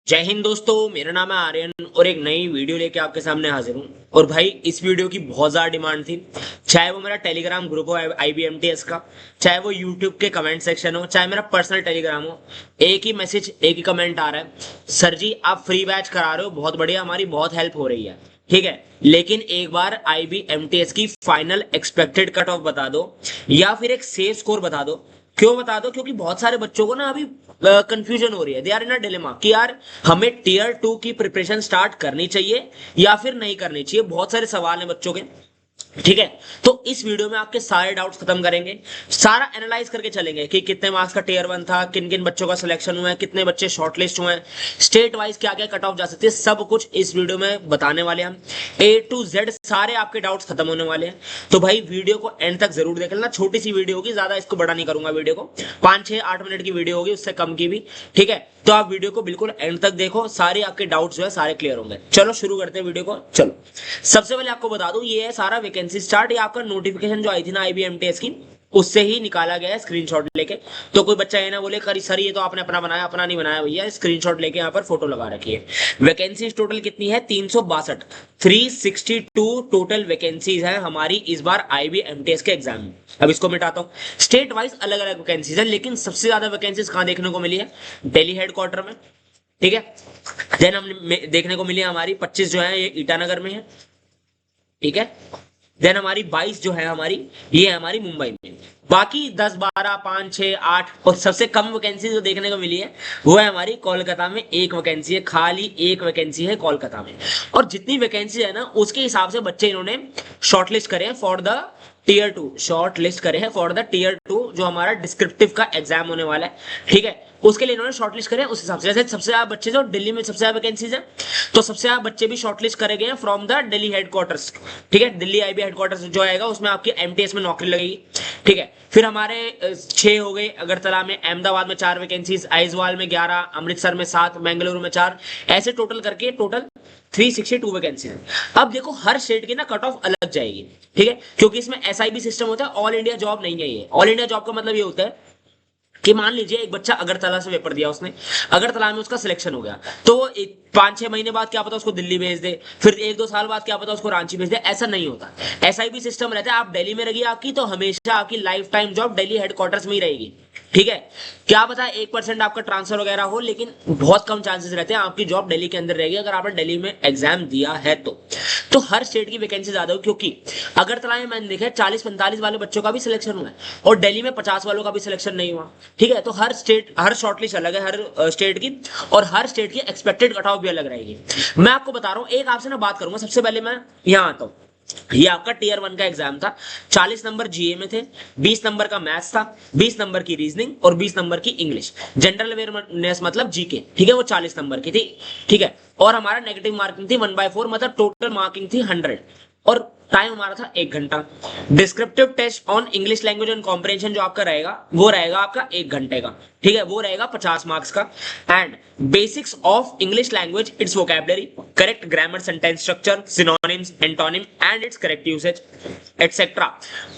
जय हिंद दोस्तों, मेरा नाम है आर्यन और एक नई वीडियो लेके आपके सामने हाजिर हूँ। और भाई इस वीडियो की बहुत ज्यादा डिमांड थी। चाहे वो मेरा टेलीग्राम ग्रुप हो IBMTS का, चाहे वो यूट्यूब के कमेंट सेक्शन हो, चाहे मेरा पर्सनल टेलीग्राम हो, एक ही मैसेज एक ही कमेंट आ रहा है, सर जी आप फ्री बैच करा रहे हो, बहुत बढ़िया, हमारी बहुत हेल्प हो रही है। ठीक है, लेकिन एक बार IBMTS की फाइनल एक्सपेक्टेड कट ऑफ बता दो या फिर एक सेफ स्कोर बता दो। क्यों बता दो? क्योंकि बहुत सारे बच्चों को ना अभी कंफ्यूजन हो रही है, they are in a dilemma कि यार हमें टीयर 2 की प्रिपरेशन स्टार्ट करनी चाहिए या फिर नहीं करनी चाहिए। बहुत सारे सवाल हैं बच्चों के। ठीक है, तो इस वीडियो में आपके सारे डाउट्स खत्म करेंगे, सारा एनालाइज करके चलेंगे कि कितने मार्क्स का टीयर 1 था, किन किन बच्चों का सिलेक्शन हुआ है, कितने बच्चे शॉर्टलिस्ट हुए हैं, स्टेट वाइज क्या क्या कट ऑफ जा सकती है, सब कुछ इस वीडियो में बताने वाले हैं हम। A to Z सारे आपके डाउट्स खत्म होने वाले हैं। तो भाई वीडियो को एंड तक जरूर देख लेना। छोटी सी वीडियो होगी, ज्यादा इसको बड़ा नहीं करूंगा वीडियो को, 5 6 8 मिनट की वीडियो होगी, उससे कम की भी। ठीक है, तो आप वीडियो को बिल्कुल एंड तक देखो, सारे आपके डाउट्स जो है सारे क्लियर होंगे। चलो शुरू करते हैं वीडियो को। चलो सबसे पहले आपको बता दूं, ये है सारा वैकेंसी स्टार्ट। ये आपका नोटिफिकेशन जो आई थी ना IBMTS की, उससे ही निकाला गया है स्क्रीनशॉट लेके। तो कोई बच्चा ये ना बोले करी सर ये तो आपने अपना बनाया, अपना नहीं बनाया भैया, स्क्रीनशॉट लेके यहाँ पर फोटो लगा रखी है। वैकेंसी टोटल कितनी है? 362, 362 टोटल वैकेंसीज है हमारी इस बार IBMTS के एग्जाम में। अब इसको मिटाता हूँ, स्टेट वाइज अलग अलग वैकेंसीज है, लेकिन सबसे ज्यादा वैकेंसीज कहाँ देखने को मिली है? दिल्ली हेडक्वार्टर में। ठीक है, देन हम देखने को मिली हमारी 25 जो है ये ईटानगर में है। ठीक है, देन हमारी 22 जो है हमारी, ये है हमारी मुंबई में। बाकी 10 12 5 6 8 और सबसे कम वैकेंसी जो देखने को मिली है वो है हमारी कोलकाता में। एक वैकेंसी है, खाली एक वैकेंसी है कोलकाता में। और जितनी वैकेंसी है ना उसके हिसाब से बच्चे इन्होंने शॉर्टलिस्ट करे हैं for the tier 2, short list करे हैं फॉर द टीयर 2 जो हमारा डिस्क्रिप्टिव का एग्जाम होने वाला है। ठीक है, उसके लिए इन्होंने शॉर्टलिस्ट करे उस हिसाब से। जैसे सबसे ज्यादा बच्चे जो दिल्ली में सबसे ज्यादा वैकेंसीज है, तो सबसे ज्यादा बच्चे भी शॉर्टलिस्ट करे गए हैं फ्रॉम द दिल्ली हेडक्वार्टर्स। ठीक है, दिल्ली IB हेडक्वार्टर्स जो आएगा उसमें आपकी MTS में नौकरी लगेगी। ठीक है, फिर हमारे 6 हो गए अगरतला में, अहमदाबाद में 4 वैकेंसीज, आइजवाल में 11, अमृतसर में 7, बेंगलुरु में 4, ऐसे टोटल करके टोटल 362 वैकेंसी है। अब देखो हर स्टेट की ना कट ऑफ अलग जाएगी। ठीक है, क्योंकि इसमें SIB सिस्टम होता है, ऑल इंडिया जॉब नहीं है ये। ऑल इंडिया जॉब का मतलब ये होता है कि मान लीजिए एक बच्चा अगरतला से पेपर दिया, उसने अगरतला में उसका सिलेक्शन हो गया, तो 5 6 महीने बाद क्या पता उसको दिल्ली भेज दे, फिर 1 2 साल बाद क्या पता उसको रांची भेज दे। ऐसा नहीं होता, SIB सिस्टम रहता है। आप दिल्ली में रहिए आपकी, तो हमेशा आपकी life time job Delhi headquarters में ही रहेगी। ठीक है, क्या पता 1% आपका ट्रांसफर वगैरह हो, लेकिन बहुत कम चांसेस रहते हैं आपकी जॉब दिल्ली के अंदर रहेगी अगर आपने दिल्ली में एग्जाम दिया है तो हर स्टेट की वैकेंसी ज्यादा हो, क्योंकि अगरतला में मैंने देखा 40 45 वाले बच्चों का भी सिलेक्शन हुआ है और दिल्ली में 50 वालों का भी सिलेक्शन नहीं हुआ। ठीक है, तो हर स्टेट, हर शॉर्टलिस्ट अलग है हर स्टेट की, और हर स्टेट की एक्सपेक्टेड कट ऑफ भी अलग रहेगी। मैं आपको बता रहा हूँ, एक आपसे ना बात करूंगा। सबसे पहले मैं यहाँ आता हूँ, ये आपका टीयर 1 का एग्जाम था। 40 नंबर GA में थे, 20 नंबर का मैथ्स था, 20 नंबर की रीजनिंग और 20 नंबर की इंग्लिश। जनरल अवेयरनेस मतलब GK, ठीक है, वो 40 नंबर की थी। ठीक है, और हमारा नेगेटिव मार्किंग थी 1/4, मतलब टोटल मार्किंग थी 100, और टाइम हमारा था 1 घंटा। Descriptive test on English language and comprehension जो आपका रहेगा वो रहेगा आपका 1 घंटे का। ठीक है, वो रहेगा 50 मार्क्स का। And basics of English language, its vocabulary, correct grammar, sentence structure, synonyms, antonym and its correct usage etcetera.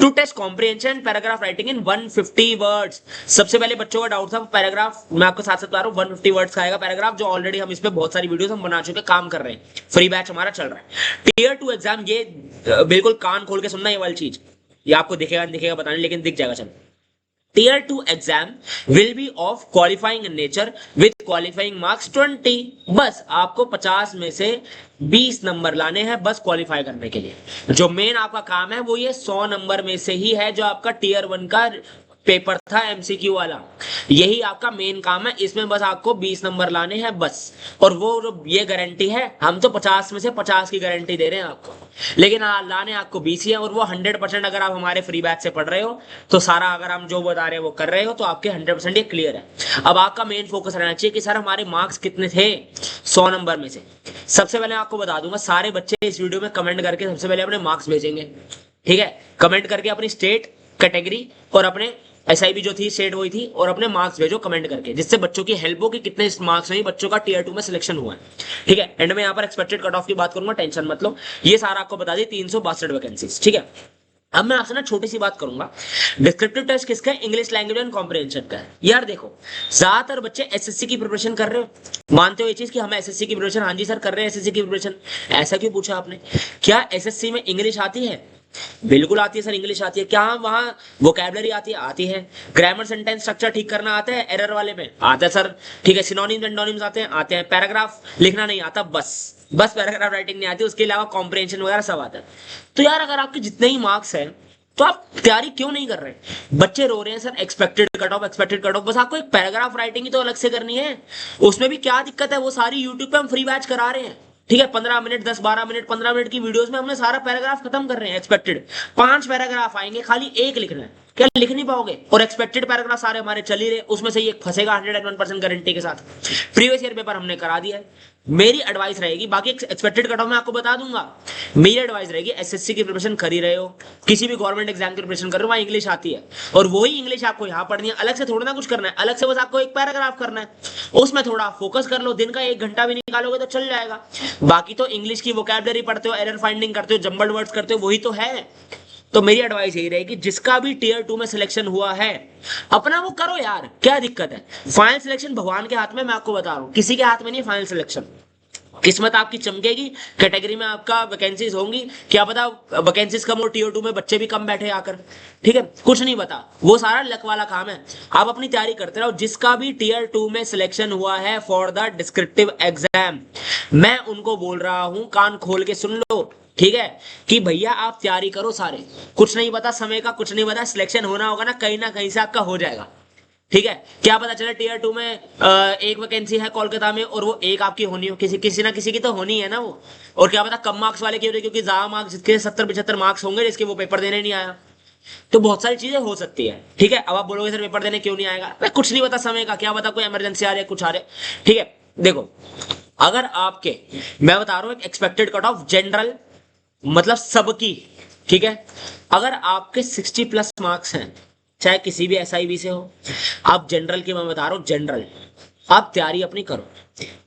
To test comprehension paragraph writing in 150 words. सबसे पहले बच्चों का डाउट था पैराग्राफ, मैं आपको साथ साथ बता रहा हूँ, 150 वर्ड्स का आएगा पैराग्राफ, जो ऑलरेडी हम इस पे बहुत सारी वीडियोस हम बना चुके, काम कर रहे हैं, फ्री बैच हमारा चल रहा है। टीयर 2 एग्जाम, ये बिल्कुल कान खोल के सुनना ये वाली चीज, ये आपको दिखेगा नहीं दिखेगा बताने, लेकिन दिख जाएगा। चलो, Tier 2 exam will be of qualifying in nature with qualifying marks 20। बस आपको 50 में से 20 नंबर लाने हैं बस क्वालिफाई करने के लिए। जो मेन आपका काम है वो ये 100 नंबर में से ही है, जो आपका टीयर 1 का पेपर था MCQ वाला, यही आपका मेन काम है। इसमें बस आपको 20 नंबर लाने हैं बस। और वो जो ये गारंटी है, हम तो 50 में से 50 की गारंटी दे रहे हैं आपको, लेकिन लाने आपको 20 ही है। और वो 100% अगर आप हमारे फ्री बैच से पढ़ रहे हो तो सारा, अगर हम जो बता रहे हैं वो कर रहे हो, तो आपके 100% ये क्लियर है। अब आपका मेन फोकस रहना चाहिए कि सर हमारे मार्क्स कितने थे 100 नंबर में से। सबसे पहले आपको बता दूंगा, सारे बच्चे इस वीडियो में कमेंट करके सबसे पहले अपने मार्क्स भेजेंगे। ठीक है, कमेंट करके अपनी स्टेट, कैटेगरी और अपने SIB जो थी स्टेट वही थी, और अपने मार्क्स भेजो कमेंट करके, जिससे बच्चों की हेल्प हो कि कितने मार्क्स में बच्चों का टीयर 2 में सिलेक्शन हुआ है। ठीक है, एंड में यहाँ पर एक्सपेक्टेड कट ऑफ की बात करूंगा, टेंशन मत लो। ये सारा आपको बता दी 362 वैकेंसीज। ठीक है, अब मैं आपसे ना छोटी सी बात करूंगा। डिस्क्रिप्टिव टेस्ट किसका है? इंग्लिश लैंग्वेज एंड कॉम्प्रिहेंशन का है। यार देखो, ज्यादातर बच्चे एसएससी की प्रिपरेशन कर रहे हो, मानते हो ये चीज कि हम एसएससी की प्रिपरेशन, हाँ जी सर कर रहे हैं एसएससी की प्रिपरेशन। ऐसा क्यों पूछा आपने? क्या एसएससी में इंग्लिश आती है? बिल्कुल आती है सर, इंग्लिश आती है। क्या वहां वोकैबुलरी आती है? आती है। ग्रामर सेंटेंस स्ट्रक्चर ठीक करना आता है एरर वाले में? आता है सर। ठीक है, सिनोनिम्स एंटोनिम्स आते हैं? आते हैं। पैराग्राफ लिखना नहीं आता, बस बस पैराग्राफ राइटिंग नहीं आती, उसके अलावा कॉम्प्रिहेंशन वगैरह सब आता है। तो यार अगर आपके जितने ही मार्क्स हैं तो आप तैयारी क्यों नहीं कर रहे? बच्चे रो रहे हैं sir expected cut off, expected cut off. बस आपको एक पैराग्राफ राइटिंग ही तो अलग से करनी है, उसमें भी क्या दिक्कत है? वो सारी यूट्यूब पे हम फ्री बैच करा रहे हैं। ठीक है, 15 मिनट, 10 12 मिनट, 15 मिनट की वीडियोस में हमने सारा पैराग्राफ खत्म कर रहे हैं। एक्सपेक्टेड 5 पैराग्राफ आएंगे, खाली एक लिखना है। क्या लिख नहीं पाओगे? और एक्सपेक्टेड पैराग्राफ सारे हमारे चल ही रहे, उसमें से एक फंसेगा 101% गारंटी के साथ। प्रीवियस ईयर पेपर हमने करा दिया है। मेरी एडवाइस रहेगी, बाकी एक्सपेक्टेड कट ऑफ मैं आपको बता दूंगा। मेरी एडवाइस रहेगी, एसएससी की प्रिपरेशन कर ही रहे हो, किसी भी गवर्नमेंट एग्जाम की प्रिपरेशन कर रहे हो, वहां इंग्लिश आती है और वही इंग्लिश आपको यहाँ पढ़नी है। अलग से थोड़ा ना कुछ करना है, अलग से बस आपको एक पैराग्राफ करना है, उसमें थोड़ा फोकस कर लो। दिन का 1 घंटा भी निकालोगे तो चल जाएगा। बाकी तो इंग्लिश की वोकैबुलरी पढ़ते हो, एरर फाइंडिंग करते हो, जंबल्ड वर्ड्स करते हो, वही तो है। तो मेरी एडवाइस यही रहेगी, जिसका भी टीयर 2 में सिलेक्शन हुआ है अपना वो करो यार, क्या दिक्कत है? फाइनल सिलेक्शन भगवान के हाथ में, मैं आपको बता रहा हूं, किसी के हाथ में नहीं फाइनल सिलेक्शन। किस्मत आपकी चमकेगी, कैटेगरी में आपका वैकेंसीज होंगी, क्या पता वैकेंसीज कम हो, टीयर 2 में बच्चे भी कम बैठे आकर। ठीक है, कुछ नहीं पता, वो सारा लक वाला काम है। आप अपनी तैयारी करते रहो। जिसका भी टीयर 2 में सिलेक्शन हुआ है फॉर द डिस्क्रिप्टिव एग्जाम, मैं उनको बोल रहा हूं, कान खोल के सुन लो। ठीक है, कि भैया आप तैयारी करो सारे। कुछ नहीं पता समय का, कुछ नहीं पता, सिलेक्शन होना होगा ना कहीं से आपका हो जाएगा। ठीक है, क्या पता चले टीयर 2 में एक वैकेंसी है कोलकाता में और वो एक आपकी होनी हो, किसी ना किसी की तो होनी है ना वो। और क्या पता कम मार्क्स वाले की हो रही, क्योंकि ज्यादा मार्क्स जिसके 70 75 मार्क्स होंगे, जिसके वो पेपर देने नहीं आया। तो बहुत सारी चीजें हो सकती है। ठीक है, अब आप बोलोगे सर पेपर देने क्यों नहीं आएगा? कुछ नहीं पता समय का, क्या पता कोई इमरजेंसी आ रही है, कुछ आ रहा है। ठीक है, देखो, अगर आपके, मैं बता रहा हूं एक एक्सपेक्टेड कट ऑफ जनरल, मतलब सबकी। ठीक है, अगर आपके 60+ मार्क्स हैं, चाहे किसी भी एसआईबी से हो, आप जनरल की, मैं बता रहा हूं जनरल, आप तैयारी अपनी करो।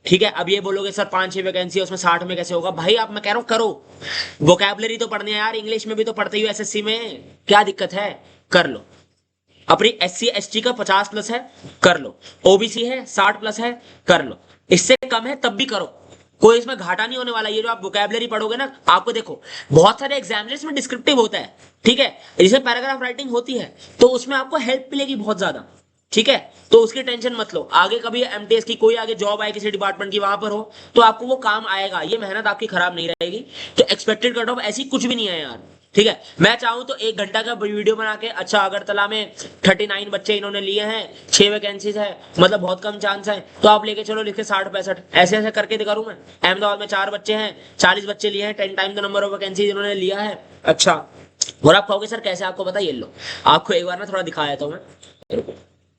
ठीक है, अब ये बोलोगे सर 5 6 वैकेंसी है उसमें 60 में कैसे होगा? भाई आप, मैं कह रहा हूं करो। वोकैबुलरी तो पढ़नी है यार, इंग्लिश में भी तो पढ़ते ही हो एसएससी में, क्या दिक्कत है? कर लो। अपनी एससी एसटी का 50+ है, कर लो। ओबीसी है 60+ है, कर लो। इससे कम है तब भी करो, कोई इसमें घाटा नहीं होने वाला। ये जो आप वोकैबुलरी पढ़ोगे ना, आपको देखो बहुत सारे एग्जामिनेशन में डिस्क्रिप्टिव होता है। ठीक है, जिसमें पैराग्राफ राइटिंग होती है, तो उसमें आपको हेल्प मिलेगी बहुत ज्यादा। ठीक है, तो उसकी टेंशन मत लो। आगे कभी एमटीएस की कोई आगे जॉब आए किसी डिपार्टमेंट की, वहां पर हो, तो आपको वो काम आएगा, ये मेहनत आपकी खराब नहीं रहेगी। तो एक्सपेक्टेड कट ऑफ ऐसी कुछ भी नहीं है यार। ठीक है, मैं चाहूं तो 1 घंटा का वीडियो बना के, अच्छा अगरतला में 39 बच्चे इन्होंने लिए हैं, 6 वैकेंसीज है, मतलब बहुत कम चांस है, तो आप लेके चलो, लिखे 60 65, ऐसे ऐसे करके दिखाऊं मैं। अहमदाबाद में 4 बच्चे हैं, 40 बच्चे लिए हैं, 10 time the number of vacancies इन्होंने लिया है। अच्छा, और आप कहोगे सर कैसे, आपको पता, ये लो, आपको एक बार ना थोड़ा दिखाया था मैं।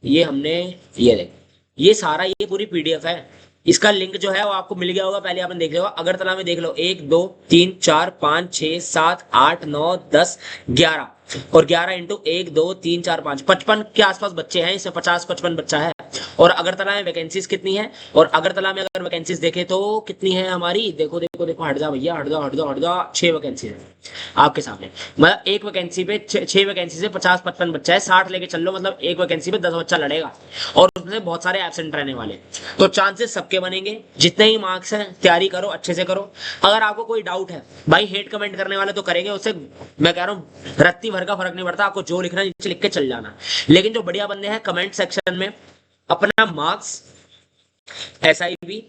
ये हमने, ये देख, ये सारा, ये पूरी पीडीएफ है। इसका लिंक जो है वो आपको मिल गया होगा, पहले आपने देख लिया होगा। अगरतला में देख लो, 1 2 3 4 5 6 7 8 9 10 11, और 11 इंटू 1 2 3 4 5, 55 के आसपास बच्चे हैं, इसमें 50 55 बच्चा है। और अगरतला में वैकेंसीज कितनी है? और अगरतला में अगर वैकेंसीज देखे तो कितनी है हमारी, देखो देखो देखो, हट जा भैया, हट जा हट जा हट जा, 6 वैकेंसी है आपके सामने। मतलब एक वैकेंसी पे 6 वैकेंसी से 50 55 बच्चा है, 60 लेके चल लो, मतलब एक वैकेंसी पे 10 बच्चा लड़ेगा, और उसमें बहुत सारे एब्सेंट रहने वाले। तो चांसेस सबके बनेंगे। जितने ही मार्क्स हैं, तैयारी करो, अच्छे से करो। अगर आपको कोई डाउट है, भाई हेट कमेंट करने वाले तो करेंगे, उससे मैं कह रहा हूँ रत्ती भर का फर्क नहीं पड़ता, आपको जो लिखना है नीचे लिख के चल जाना। लेकिन जो बढ़िया बंदे हैं, कमेंट सेक्शन में अपना मार्क्स, एसआईबी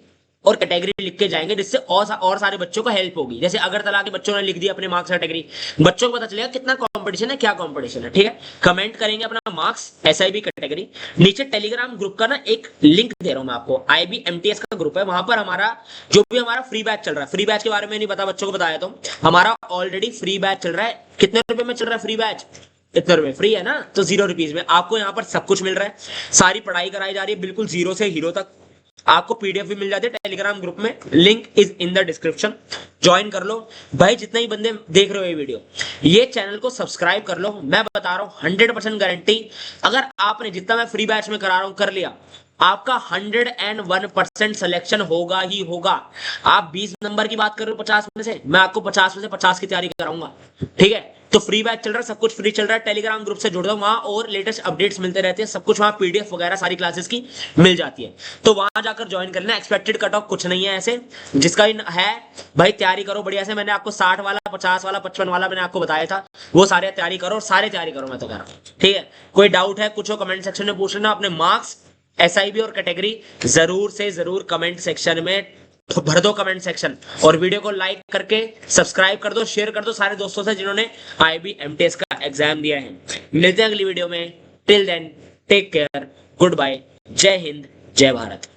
और कैटेगरी लिख के जाएंगे, जिससे और सारे बच्चों को हेल्प होगी। जैसे अगरतला के बच्चों ने लिख दिया अपने मार्क्स कैटेगरी, बच्चों को पता चलेगा कितना कंपटीशन है, क्या कंपटीशन है। ठीक है, कमेंट करेंगे अपना मार्क्स, एसआईबी, कैटेगरी। नीचे टेलीग्राम ग्रुप का ना एक लिंक दे रहा हूं मैं आपको, IBMTS का ग्रुप है, वहां पर हमारा जो भी हमारा फ्री बैच चल रहा है, फ्री बैच के बारे में नहीं पता बच्चों को बताया तो, हमारा ऑलरेडी फ्री बैच चल रहा है। कितने रुपए में चल रहा है फ्री बैच? इतने रुपए फ्री है ना, तो 0 रुपीज में आपको यहाँ पर सब कुछ मिल रहा है, सारी पढ़ाई कराई जा रही है, बिल्कुल 0 से हीरो तक। आपको पीडीएफ भी मिल जाती है टेलीग्राम ग्रुप में, link is in the description, join कर लो। भाई जितने ही बंदे देख रहे हो ये वीडियो, ये चैनल को सब्सक्राइब कर लो। मैं बता रहा हूं 100% गारंटी, अगर आपने जितना मैं फ्री बैच में करा रहा हूं कर लिया, आपका 101% सिलेक्शन होगा ही होगा। आप 20 नंबर की बात कर रहे हो 50 में से, मैं आपको 50 में से 50 की तैयारी कराऊंगा। ठीक है, तो फ्री बैच चल रहा है, सब कुछ फ्री चल रहा है। टेलीग्राम ग्रुप से जुड़ जाओ वहां, और लेटेस्ट अपडेट्स मिलते रहते हैं, सब कुछ वहां पीडीएफ वगैरह सारी क्लासेस की मिल जाती है। तो वहां जाकर ज्वाइन कर लेना। एक्सपेक्टेड कट ऑफ कुछ नहीं है ऐसे, जिसका है भाई तैयारी करो बढ़िया से। मैंने आपको 60 वाला, 50 वाला, 55 वाला मैंने आपको बताया था, वो सारे तैयारी करो, और सारे तैयारी करो, मैं तो कह रहा हूँ। ठीक है, कोई डाउट है कुछ हो कमेंट सेक्शन में पूछ लेना। अपने मार्क्स, एसआईबी और कैटेगरी जरूर से जरूर कमेंट सेक्शन में भर दो, कमेंट सेक्शन। और वीडियो को लाइक करके सब्सक्राइब कर दो, शेयर कर दो सारे दोस्तों से जिन्होंने IBMTS का एग्जाम दिया है। मिलते हैं अगली वीडियो में। Till then take care, good bye, जय हिंद, जय भारत।